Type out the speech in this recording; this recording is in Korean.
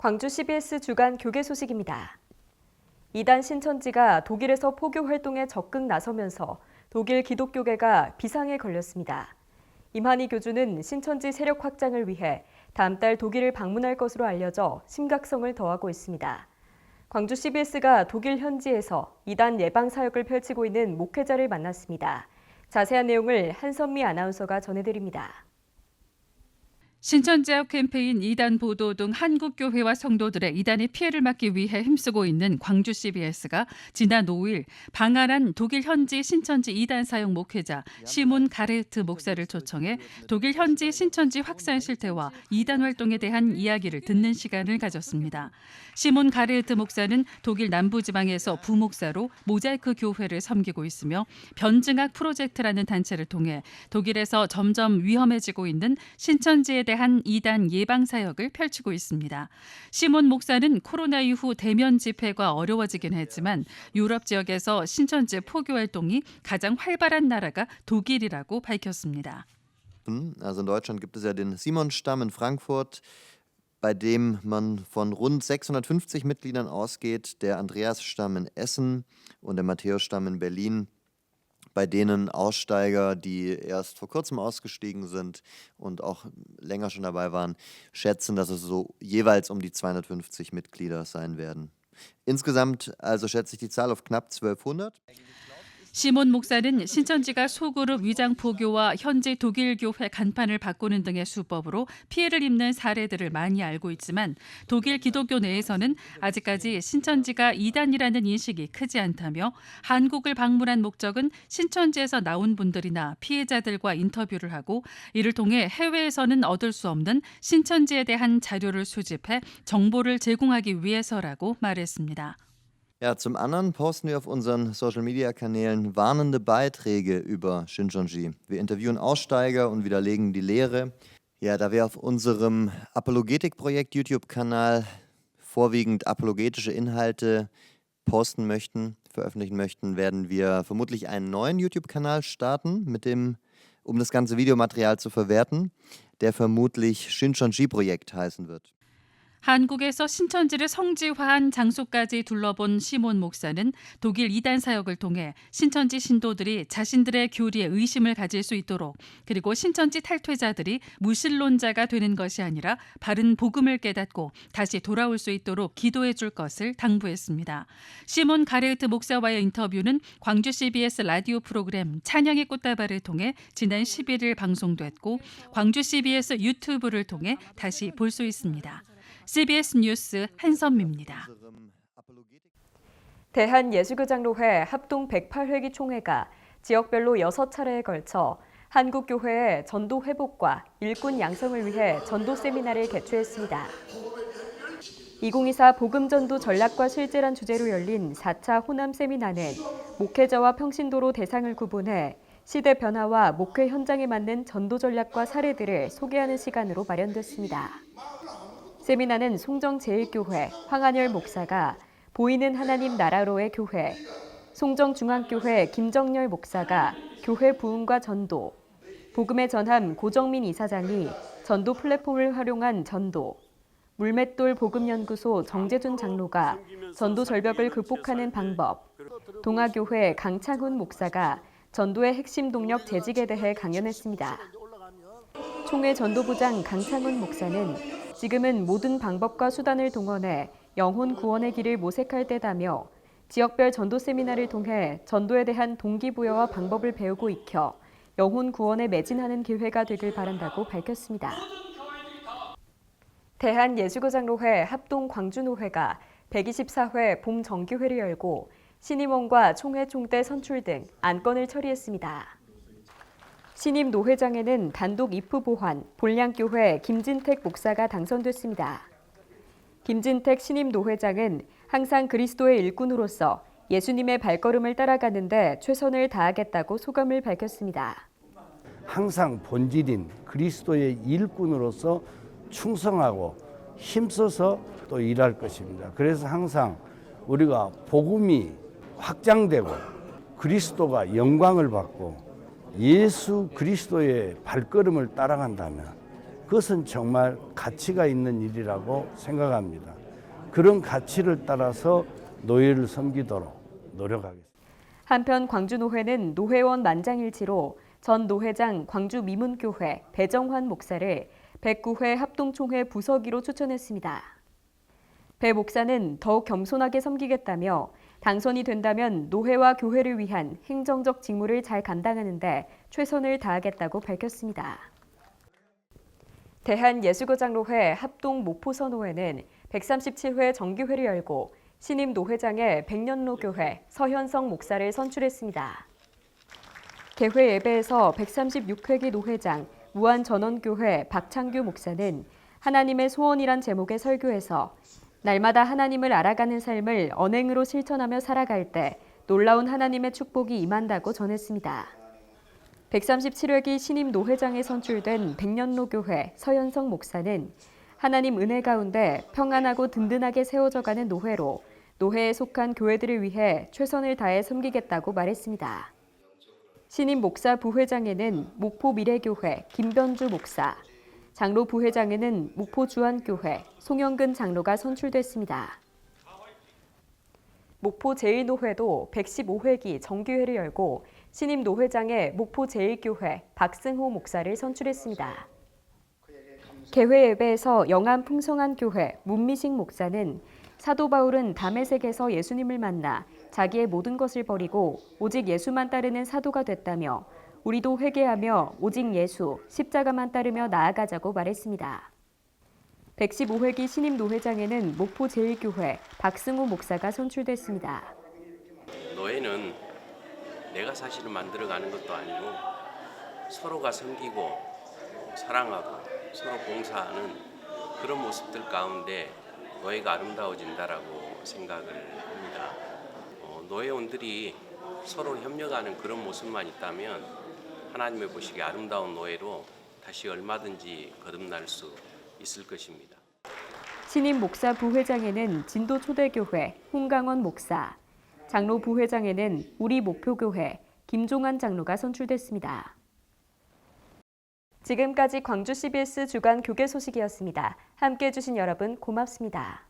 광주 CBS 주간 교계 소식입니다. 이단 신천지가 독일에서 포교 활동에 적극 나서면서 독일 기독교계가 비상에 걸렸습니다. 임한희 교주는 신천지 세력 확장을 위해 다음 달 독일을 방문할 것으로 알려져 심각성을 더하고 있습니다. 광주 CBS가 독일 현지에서 이단 예방 사역을 펼치고 있는 목회자를 만났습니다. 자세한 내용을 한선미 아나운서가 전해드립니다. 신천지학 캠페인 이단 보도 등 한국교회와 성도들의 이단의 피해를 막기 위해 힘쓰고 있는 광주 CBS가 지난 5일 방한한 독일 현지 신천지 이단 사역 목회자 시몬 가레트 목사를 초청해 독일 현지 신천지 확산 실태와 이단 활동에 대한 이야기를 듣는 시간을 가졌습니다. 시몬 가레트 목사는 독일 남부지방에서 부목사로 모자이크 교회를 섬기고 있으며 변증학 프로젝트라는 단체를 통해 독일에서 점점 위험해지고 있는 신천지에 대한 이단 예방 사역을 펼치고 있습니다. 시몬 목사는 코로나 이후 대면 집회가 어려워지긴 했지만 유럽 지역에서 신천지 포교 활동이 가장 활발한 나라가 독일이라고 밝혔습니다. Also in Deutschland gibt es ja den Simon-Stamm in Frankfurt, bei dem man von rund 650 Mitgliedern ausgeht, der Andreas-Stamm in Essen und der Matthäus-Stamm in Berlin, bei denen Aussteiger, die erst vor kurzem ausgestiegen sind und auch länger schon dabei waren, schätzen, dass es so jeweils um die 250 Mitglieder sein werden. Insgesamt also schätze ich die Zahl auf knapp 1200. 시몬 목사는 신천지가 소그룹 위장 포교와 현지 독일 교회 간판을 바꾸는 등의 수법으로 피해를 입는 사례들을 많이 알고 있지만 독일 기독교 내에서는 아직까지 신천지가 이단이라는 인식이 크지 않다며 한국을 방문한 목적은 신천지에서 나온 분들이나 피해자들과 인터뷰를 하고 이를 통해 해외에서는 얻을 수 없는 신천지에 대한 자료를 수집해 정보를 제공하기 위해서라고 말했습니다. Ja, zum anderen posten wir auf unseren Social-Media-Kanälen warnende Beiträge über Shincheonji. Wir interviewen Aussteiger und widerlegen die Lehre. Ja, da wir auf unserem Apologetik-Projekt YouTube-Kanal vorwiegend apologetische Inhalte veröffentlichen möchten, werden wir vermutlich einen neuen YouTube-Kanal starten, um das ganze Videomaterial zu verwerten, der vermutlich Shincheonji-Projekt heißen wird. 한국에서 신천지를 성지화한 장소까지 둘러본 시몬 목사는 독일 이단 사역을 통해 신천지 신도들이 자신들의 교리에 의심을 가질 수 있도록 그리고 신천지 탈퇴자들이 무신론자가 되는 것이 아니라 바른 복음을 깨닫고 다시 돌아올 수 있도록 기도해 줄 것을 당부했습니다. 시몬 가레트 목사와의 인터뷰는 광주 CBS 라디오 프로그램 찬양의 꽃다발을 통해 지난 11일 방송됐고 광주 CBS 유튜브를 통해 다시 볼 수 있습니다. CBS 뉴스 한선미입니다. 대한예수교장로회 합동 108회기 총회가 지역별로 6차례에 걸쳐 한국교회의 전도 회복과 일꾼 양성을 위해 전도 세미나를 개최했습니다. 2024 복음전도 전략과 실제란 주제로 열린 4차 호남 세미나는 목회자와 평신도로 대상을 구분해 시대 변화와 목회 현장에 맞는 전도 전략과 사례들을 소개하는 시간으로 마련됐습니다. 세미나는 송정제일교회 황한열 목사가 보이는 하나님 나라로의 교회, 송정중앙교회 김정열 목사가 교회 부흥과 전도, 복음의 전함 고정민 이사장이 전도 플랫폼을 활용한 전도, 물맷돌 복음연구소 정재준 장로가 전도 절벽을 극복하는 방법, 동아교회 강창훈 목사가 전도의 핵심 동력 재직에 대해 강연했습니다. 총회 전도부장 강창훈 목사는 지금은 모든 방법과 수단을 동원해 영혼 구원의 길을 모색할 때다며 지역별 전도 세미나를 통해 전도에 대한 동기부여와 방법을 배우고 익혀 영혼 구원에 매진하는 기회가 되길 바란다고 밝혔습니다. 대한예수교장로회 합동 광주노회가 124회 봄 정기회를 열고 신임원과 총회 총대 선출 등 안건을 처리했습니다. 신임 노회장에는 단독 입후 보환 본량교회 김진택 목사가 당선됐습니다. 김진택 신임 노회장은 항상 그리스도의 일꾼으로서 예수님의 발걸음을 따라가는 데 최선을 다하겠다고 소감을 밝혔습니다. 항상 본질인 그리스도의 일꾼으로서 충성하고 힘써서 또 일할 것입니다. 그래서 항상 우리가 복음이 확장되고 그리스도가 영광을 받고 예수 그리스도의 발걸음을 따라간다면 그것은 정말 가치가 있는 일이라고 생각합니다. 그런 가치를 따라서 노예를 섬기도록 노력하겠습니다. 한편 광주노회는 노회원 만장일치로 전 노회장 광주미문교회 배정환 목사를 109회 합동총회 부서기로 추천했습니다. 배 목사는 더욱 겸손하게 섬기겠다며 당선이 된다면 노회와 교회를 위한 행정적 직무를 잘 감당하는 데 최선을 다하겠다고 밝혔습니다. 대한예수교장로회 합동 목포서노회는 137회 정기회를 열고 신임 노회장의 백년로교회 서현성 목사를 선출했습니다. 개회 예배에서 136회기 노회장 무한전원교회 박창규 목사는 하나님의 소원이란 제목의 설교에서 날마다 하나님을 알아가는 삶을 언행으로 실천하며 살아갈 때 놀라운 하나님의 축복이 임한다고 전했습니다. 137회기 신임 노회장에 선출된 백년로교회 서현성 목사는 하나님 은혜 가운데 평안하고 든든하게 세워져가는 노회로 노회에 속한 교회들을 위해 최선을 다해 섬기겠다고 말했습니다. 신임 목사 부회장에는 목포 미래교회 김변주 목사, 장로 부회장에는 목포 주안교회 송영근 장로가 선출됐습니다. 목포 제1노회도 115회기 정기회를 열고 신임 노회장에 목포 제1교회 박승호 목사를 선출했습니다. 개회 예배에서 영암 풍성한교회 문미식 목사는 사도 바울은 다메섹에서 예수님을 만나 자기의 모든 것을 버리고 오직 예수만 따르는 사도가 됐다며 우리도 회개하며 오직 예수, 십자가만 따르며 나아가자고 말했습니다. 115회기 신임 노회장에는 목포 제1교회 박승호 목사가 선출됐습니다. 노예는 내가 사실을 만들어가는 것도 아니고 서로가 섬기고 사랑하고 서로 봉사하는 그런 모습들 가운데 노예가 아름다워진다라고 생각을 합니다. 노예원들이 서로 협력하는 그런 모습만 있다면 하나님의 보시기에 아름다운 노예로 다시 얼마든지 거듭날 수 있을 것입니다. 신임 목사 부회장에는 진도 초대교회 홍강원 목사, 장로 부회장에는 우리 목표교회 김종환 장로가 선출됐습니다. 지금까지 광주 CBS 주간 교계 소식이었습니다. 함께해 주신 여러분 고맙습니다.